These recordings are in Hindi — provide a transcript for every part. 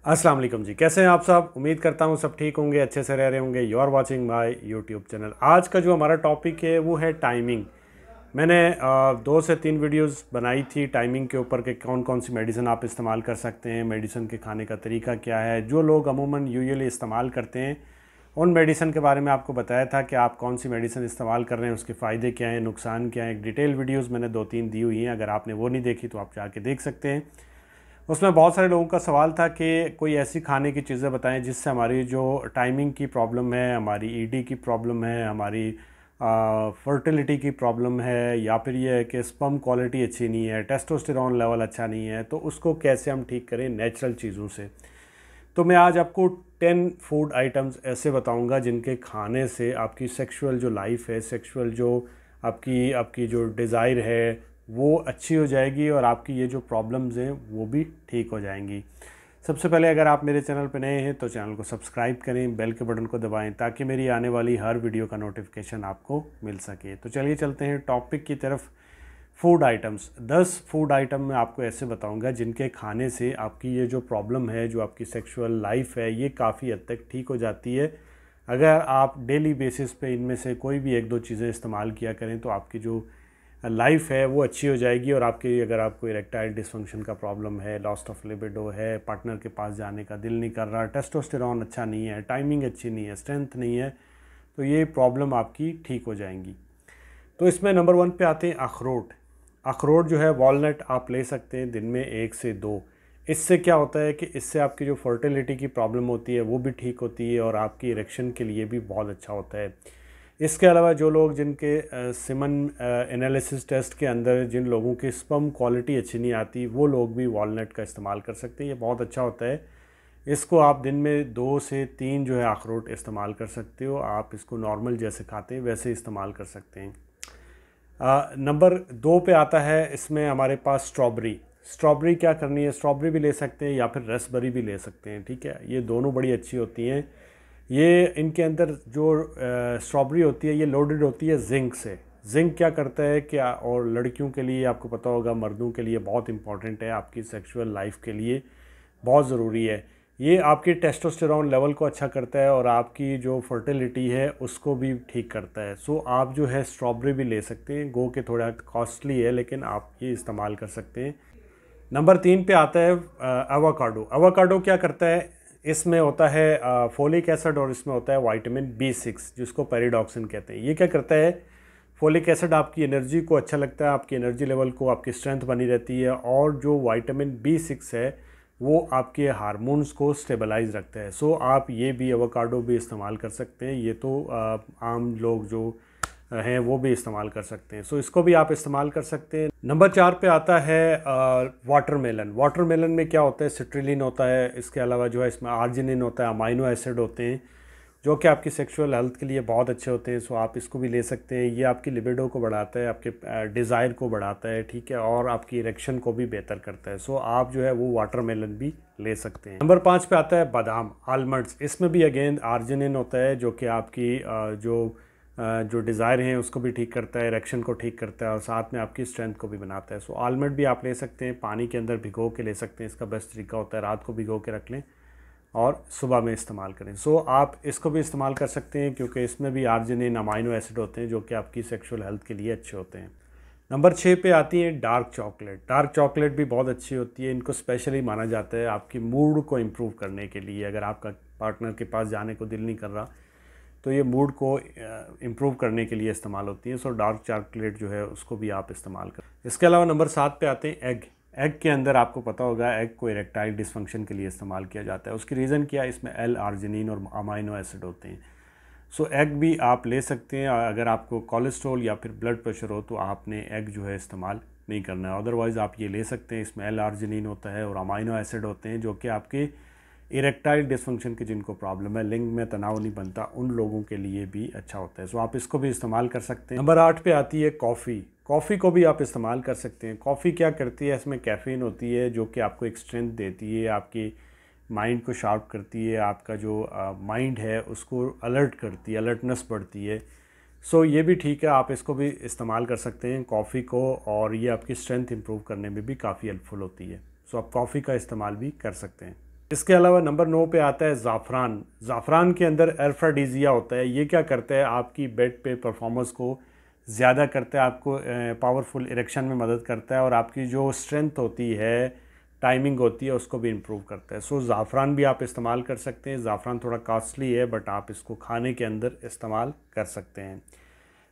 अस्सलाम वालेकुम जी, कैसे हैं आप सब। उम्मीद करता हूँ सब ठीक होंगे, अच्छे से रह रहे होंगे। You are watching my YouTube channel. आज का जो हमारा टॉपिक है वो है टाइमिंग। मैंने 2 से 3 वीडियोस बनाई थी टाइमिंग के ऊपर कि कौन कौन सी मेडिसिन आप इस्तेमाल कर सकते हैं, मेडिसिन के खाने का तरीका क्या है। जो लोग अमूमन यूजुअली इस्तेमाल करते हैं उन मेडिसिन के बारे में आपको बताया था कि आप कौन सी मेडिसिन इस्तेमाल कर रहे हैं, उसके फ़ायदे क्या हैं, नुकसान क्या हैं। एक डिटेल वीडियोज़ मैंने 2-3 दी हुई हैं, अगर आपने वो नहीं देखी तो आप जाके देख सकते हैं। उसमें बहुत सारे लोगों का सवाल था कि कोई ऐसी खाने की चीज़ें बताएं जिससे हमारी जो टाइमिंग की प्रॉब्लम है, हमारी ईडी की प्रॉब्लम है, हमारी फर्टिलिटी की प्रॉब्लम है, या फिर ये है कि स्पर्म क्वालिटी अच्छी नहीं है, टेस्टोस्टेरोन लेवल अच्छा नहीं है, तो उसको कैसे हम ठीक करें नेचुरल चीज़ों से। तो मैं आज आपको 10 फूड आइटम्स ऐसे बताऊंगा जिनके खाने से आपकी सेक्सुअल जो लाइफ है, सेक्सुअल जो आपकी आपकी जो डिज़ायर है वो अच्छी हो जाएगी और आपकी ये जो प्रॉब्लम्स हैं वो भी ठीक हो जाएंगी। सबसे पहले अगर आप मेरे चैनल पर नए हैं तो चैनल को सब्सक्राइब करें, बेल के बटन को दबाएं ताकि मेरी आने वाली हर वीडियो का नोटिफिकेशन आपको मिल सके। तो चलिए चलते हैं टॉपिक की तरफ। फूड आइटम्स, 10 फूड आइटम मैं आपको ऐसे बताऊंगा जिनके खाने से आपकी ये जो प्रॉब्लम है, जो आपकी सेक्सुअल लाइफ है, ये काफ़ी हद तक ठीक हो जाती है। अगर आप डेली बेसिस पे इनमें से कोई भी 1-2 चीज़ें इस्तेमाल किया करें तो आपकी जो लाइफ है वो अच्छी हो जाएगी। और आपकी अगर आपको इरेक्टाइल डिसफंक्शन का प्रॉब्लम है, लॉस्ट ऑफ लिबिडो है, पार्टनर के पास जाने का दिल नहीं कर रहा, टेस्टोस्टेरॉन अच्छा नहीं है, टाइमिंग अच्छी नहीं है, स्ट्रेंथ नहीं है, तो ये प्रॉब्लम आपकी ठीक हो जाएंगी। तो इसमें नंबर 1 पे आते हैं अखरोट। अखरोट जो है, वॉलनट आप ले सकते हैं दिन में 1 से 2। इससे क्या होता है कि इससे आपकी जो फर्टिलिटी की प्रॉब्लम होती है वो भी ठीक होती है और आपकी इरेक्शन के लिए भी बहुत अच्छा होता है। इसके अलावा जो लोग जिनके सिमन एनालिसिस टेस्ट के अंदर जिन लोगों की स्पर्म क्वालिटी अच्छी नहीं आती, वो लोग भी वॉलनट का इस्तेमाल कर सकते हैं। ये बहुत अच्छा होता है। इसको आप दिन में 2 से 3 जो है अखरोट इस्तेमाल कर सकते हो। आप इसको नॉर्मल जैसे खाते हैं वैसे इस्तेमाल कर सकते हैं। नंबर 2 पे आता है इसमें हमारे पास स्ट्रॉबेरी। स्ट्रॉबेरी क्या करनी है, स्ट्रॉबेरी भी ले सकते हैं या फिर रसबेरी भी ले सकते हैं, ठीक है। ये दोनों बड़ी अच्छी होती हैं। ये इनके अंदर जो स्ट्रॉबेरी होती है ये लोडेड होती है जिंक से। जिंक क्या करता है क्या, और लड़कियों के लिए आपको पता होगा, मर्दों के लिए बहुत इंपॉर्टेंट है, आपकी सेक्सुअल लाइफ के लिए बहुत ज़रूरी है। ये आपकी टेस्टोस्टेरॉन लेवल को अच्छा करता है और आपकी जो फर्टिलिटी है उसको भी ठीक करता है। सो आप जो है स्ट्रॉबेरी भी ले सकते हैं, गो के थोड़ा कॉस्टली है लेकिन आप ये इस्तेमाल कर सकते हैं। नंबर 3 पे आता है एवोकाडो। एवोकाडो क्या करता है, इसमें होता है फोलिक एसिड और इसमें होता है विटामिन B6 जिसको पेरिडॉक्सिन कहते हैं। ये क्या करता है, फोलिक एसिड आपकी एनर्जी को अच्छा लगता है, आपकी एनर्जी लेवल को, आपकी स्ट्रेंथ बनी रहती है, और जो विटामिन B6 है वो आपके हार्मोन्स को स्टेबलाइज रखता है। सो आप ये भी एवोकाडो भी इस्तेमाल कर सकते हैं। ये तो आम लोग जो हैं वो भी इस्तेमाल कर सकते हैं। सो इसको भी आप इस्तेमाल कर सकते हैं। नंबर 4 पे आता है वाटरमेलन। वाटरमेलन में क्या होता है, सिट्रिलिन होता है, इसके अलावा जो है इसमें आर्जिनिन होता है, अमाइनो एसिड होते हैं जो कि आपकी सेक्सुअल हेल्थ के लिए बहुत अच्छे होते हैं। सो आप इसको भी ले सकते हैं। ये आपकी लिबिडो को बढ़ाता है, आपके डिज़ायर को बढ़ाता है, ठीक है, और आपकी इरेक्शन को भी बेहतर करता है। सो आप जो है वो वाटरमेलन भी ले सकते हैं। नंबर 5 पे आता है बादाम, आलमंड्स। इसमें भी अगेन आर्जिनिन होता है जो कि आपकी जो डिज़ायर हैं उसको भी ठीक करता है, इरेक्शन को ठीक करता है और साथ में आपकी स्ट्रेंथ को भी बनाता है। सो आलमंड भी आप ले सकते हैं, पानी के अंदर भिगो के ले सकते हैं। इसका बेस्ट तरीका होता है रात को भिगो के रख लें और सुबह में इस्तेमाल करें। सो आप इसको भी इस्तेमाल कर सकते हैं क्योंकि इसमें भी आर्जिनिन, अमाइनो एसिड होते हैं जो कि आपकी सेक्सुअल हेल्थ के लिए अच्छे होते हैं। नंबर 6 पे आती है डार्क चॉकलेट। डार्क चॉकलेट भी बहुत अच्छी होती है। इनको स्पेशली माना जाता है आपकी मूड को इम्प्रूव करने के लिए। अगर आपका पार्टनर के पास जाने को दिल नहीं कर रहा तो ये मूड को इम्प्रूव करने के लिए इस्तेमाल होती है। सो डार्क चॉकलेट जो है उसको भी आप इस्तेमाल करें। इसके अलावा नंबर 7 पे आते हैं एग। एग के अंदर आपको पता होगा एग को इरेक्टाइल डिसफंक्शन के लिए इस्तेमाल किया जाता है। उसकी रीज़न क्या है, इसमें एल आर्जिनिन और अमाइनो एसिड होते हैं। सो एग भी आप ले सकते हैं। अगर आपको कोलेस्ट्रॉल या फिर ब्लड प्रेशर हो तो आपने एग जो है इस्तेमाल नहीं करना है, अदरवाइज़ आप ये ले सकते हैं। इसमें एल आर्जिनिन होता है और अमाइनो एसिड होते हैं जो कि आपके इरेक्टाइल डिसफंक्शन के जिनको प्रॉब्लम है, लिंग में तनाव नहीं बनता, उन लोगों के लिए भी अच्छा होता है। सो आप इसको भी इस्तेमाल कर सकते हैं। नंबर 8 पे आती है कॉफ़ी। कॉफ़ी को भी आप इस्तेमाल कर सकते हैं। कॉफ़ी क्या करती है, इसमें कैफ़ीन होती है जो कि आपको एक स्ट्रेंथ देती है, आपकी माइंड को शार्प करती है, आपका जो माइंड है उसको अलर्ट करती है, अलर्टनेस बढ़ती है। सो ये भी ठीक है, आप इसको भी इस्तेमाल कर सकते हैं कॉफ़ी को, और ये आपकी स्ट्रेंथ इंप्रूव करने में भी काफ़ी हेल्पफुल होती है। सो आप कॉफ़ी का इस्तेमाल भी कर सकते हैं। इसके अलावा नंबर 9 पे आता है ज़ाफ़रान। ज़ाफ़रान के अंदर एल्फ्राडीजिया होता है। ये क्या करता है, आपकी बेड पे परफॉर्मेंस को ज़्यादा करता है, आपको पावरफुल इरेक्शन में मदद करता है और आपकी जो स्ट्रेंथ होती है, टाइमिंग होती है, उसको भी इम्प्रूव करता है। सो ज़ाफ़रान भी आप इस्तेमाल कर सकते हैं। ज़ाफ़रान थोड़ा कॉस्टली है बट आप इसको खाने के अंदर इस्तेमाल कर सकते हैं।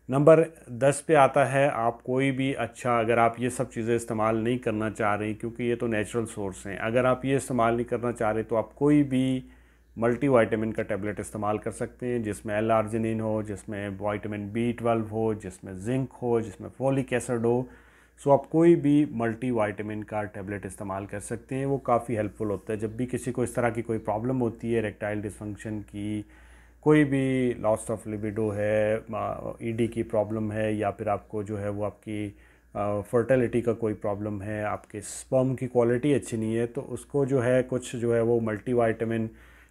नंबर 10 पे आता है, आप कोई भी अच्छा, अगर आप ये सब चीज़ें इस्तेमाल नहीं करना चाह रहे क्योंकि ये तो नेचुरल सोर्स हैं, अगर आप ये इस्तेमाल नहीं करना चाह रहे तो आप कोई भी मल्टी वाइटामिन का टेबलेट इस्तेमाल कर सकते हैं, जिसमें L-आर्जिनिन हो, जिसमें विटामिन B12 हो, जिसमें जिंक हो, जिसमें फोलिक एसिड हो। सो आप कोई भी मल्टी वाइटामिन का टेबलेट इस्तेमाल कर सकते हैं। वो काफ़ी हेल्पफुल होता है जब भी किसी को इस तरह की कोई प्रॉब्लम होती है, इरेक्टाइल डिसफंक्शन की, कोई भी लॉस ऑफ लिबिडो है, ईडी की प्रॉब्लम है, या फिर आपको जो है वो आपकी फर्टिलिटी का कोई प्रॉब्लम है, आपके स्पर्म की क्वालिटी अच्छी नहीं है, तो उसको जो है कुछ जो है वो मल्टीविटामिन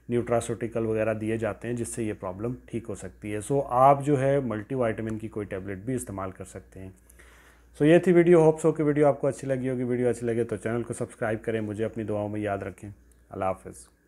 न्यूट्रास्यूटिकल वगैरह दिए जाते हैं जिससे ये प्रॉब्लम ठीक हो सकती है। सो आप जो है मल्टीविटामिन की कोई टेबलेट भी इस्तेमाल कर सकते हैं। सो ये थी वीडियो। होप्स हो कि वीडियो आपको अच्छी लगी होगी। वीडियो अच्छी लगे तो चैनल को सब्सक्राइब करें, मुझे अपनी दुआओं में याद रखें। अल्लाह हाफ़िज़।